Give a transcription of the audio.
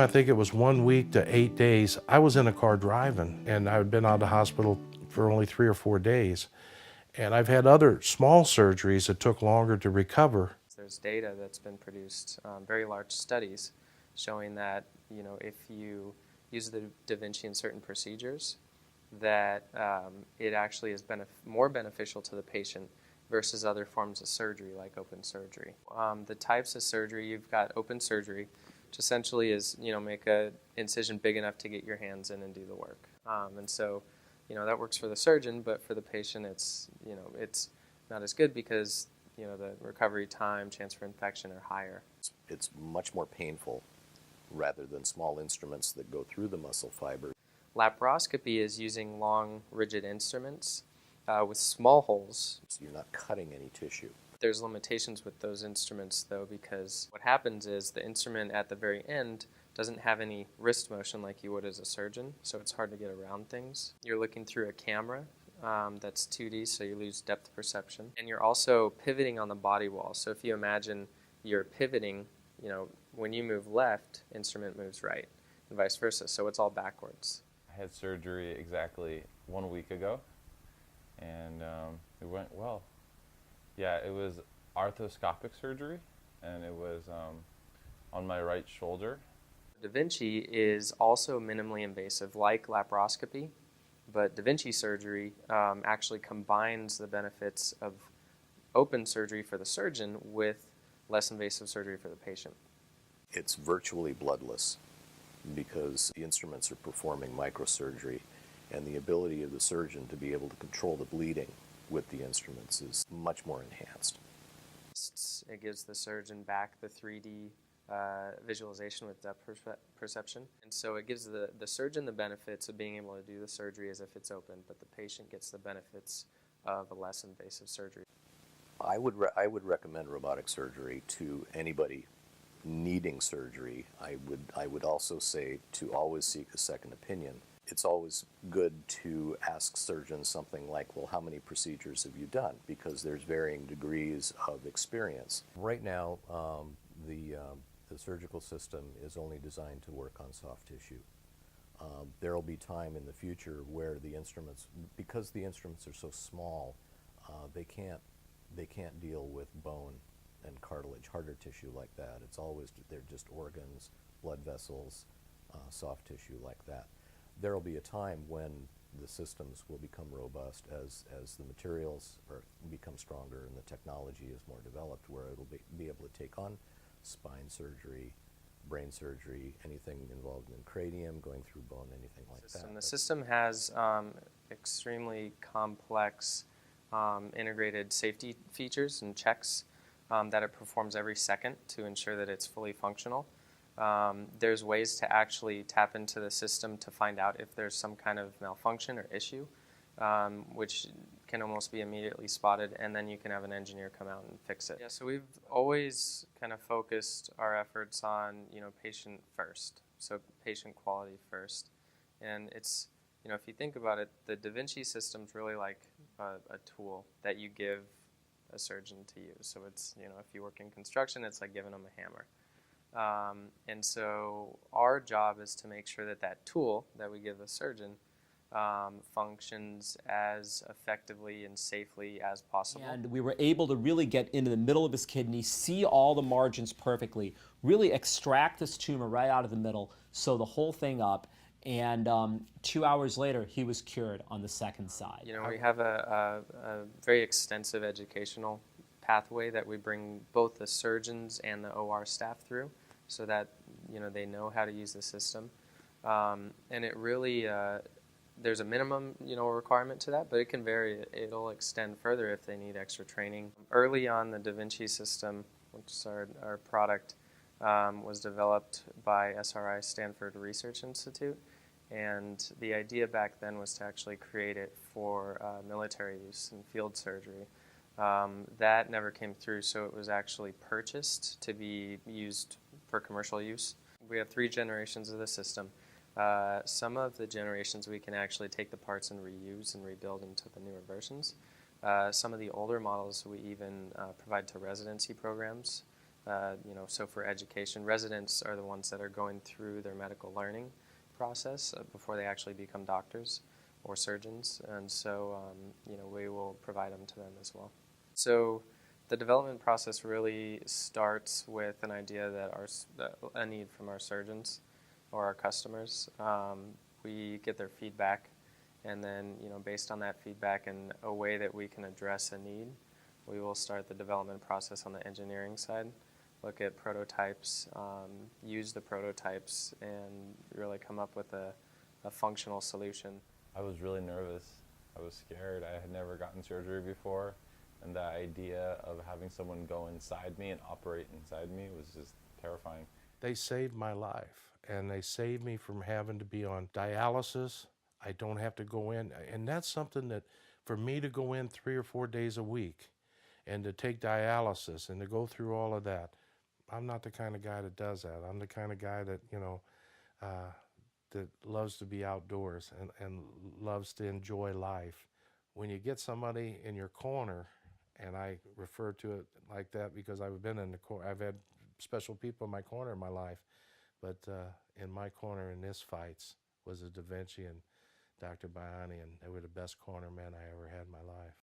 I think it was 1 week to 8 days. I was in a car driving, and I had been out of the hospital for only 3 or 4 days. And I've had other small surgeries that took longer to recover. There's data that's been produced, very large studies, showing that if you use the Da Vinci in certain procedures, that it actually is more beneficial to the patient versus other forms of surgery like open surgery. The types of surgery, you've got open surgery, which essentially is make a incision big enough to get your hands in and do the work. And so that works for the surgeon, but for the patient it's not as good because the recovery time, chance for infection are higher. It's much more painful rather than small instruments that go through the muscle fiber. Laparoscopy is using long, rigid instruments with small holes. So you're not cutting any tissue. There's limitations with those instruments, though, because what happens is the instrument at the very end doesn't have any wrist motion like you would as a surgeon, so it's hard to get around things. You're looking through a camera that's 2D, so you lose depth perception. And you're also pivoting on the body wall. So if you imagine you're pivoting, when you move left, instrument moves right, and vice versa, so it's all backwards. I had surgery exactly 1 week ago, and it went well. Yeah, it was arthroscopic surgery, and it was on my right shoulder. Da Vinci is also minimally invasive, like laparoscopy, but Da Vinci surgery actually combines the benefits of open surgery for the surgeon with less invasive surgery for the patient. It's virtually bloodless because the instruments are performing microsurgery, and the ability of the surgeon to be able to control the bleeding with the instruments is much more enhanced. It gives the surgeon back the 3D visualization with depth perception. And so it gives the surgeon the benefits of being able to do the surgery as if it's open, but the patient gets the benefits of a less invasive surgery. I would recommend robotic surgery to anybody needing surgery. I would also say to always seek a second opinion. It's always good to ask surgeons something like, well, how many procedures have you done? Because there's varying degrees of experience. Right now, the surgical system is only designed to work on soft tissue. There will be time in the future where the instruments, because the instruments are so small, they can't deal with bone and cartilage, harder tissue like that. They're just organs, blood vessels, soft tissue like that. There will be a time when the systems will become robust as the materials become stronger and the technology is more developed, where it'll be able to take on spine surgery, brain surgery, anything involved in cranium, going through bone, anything like that. The system has extremely complex integrated safety features and checks that it performs every second to ensure that it's fully functional. There's ways to actually tap into the system to find out if there's some kind of malfunction or issue, which can almost be immediately spotted, and then you can have an engineer come out and fix it. Yeah, so we've always kind of focused our efforts on, patient first, so patient quality first. And it's, if you think about it, the Da Vinci system's really like a tool that you give a surgeon to use. So it's, if you work in construction, it's like giving them a hammer. And so our job is to make sure that that tool that we give the surgeon functions as effectively and safely as possible. And we were able to really get into the middle of his kidney, see all the margins perfectly, really extract this tumor right out of the middle, sew the whole thing up, and 2 hours later, he was cured on the second side. We have a very extensive educational pathway that we bring both the surgeons and the OR staff through, so that they know how to use the system, and it really there's a minimum requirement to that, but it can vary. It'll extend further if they need extra training. Early on, the Da Vinci system, which is our product, was developed by SRI, Stanford Research Institute, and the idea back then was to actually create it for military use and field surgery. That never came through, so it was actually purchased to be used for commercial use. We have 3 generations of the system. Some of the generations we can actually take the parts and reuse and rebuild into the newer versions. Some of the older models we even provide to residency programs So for education, residents are the ones that are going through their medical learning process before they actually become doctors or surgeons, and so we will provide them to them as well. So the development process really starts with an idea that a need from our surgeons or our customers. We get their feedback, and then based on that feedback and a way that we can address a need, we will start the development process on the engineering side. Look at prototypes, use the prototypes, and really come up with a functional solution. I was really nervous. I was scared. I had never gotten surgery before, and the idea of having someone go inside me and operate inside me was just terrifying. They saved my life, and they saved me from having to be on dialysis. I don't have to go in, and that's something that for me to go in 3 or 4 days a week and to take dialysis and to go through all of that, I'm not the kind of guy that does that. I'm the kind of guy that, that loves to be outdoors and loves to enjoy life. When you get somebody in your corner, and I refer to it like that because I've been in the corner, I've had special people in my corner in my life, but in my corner in this fights was a Da Vinci and Dr. Baiani, and they were the best corner men I ever had in my life.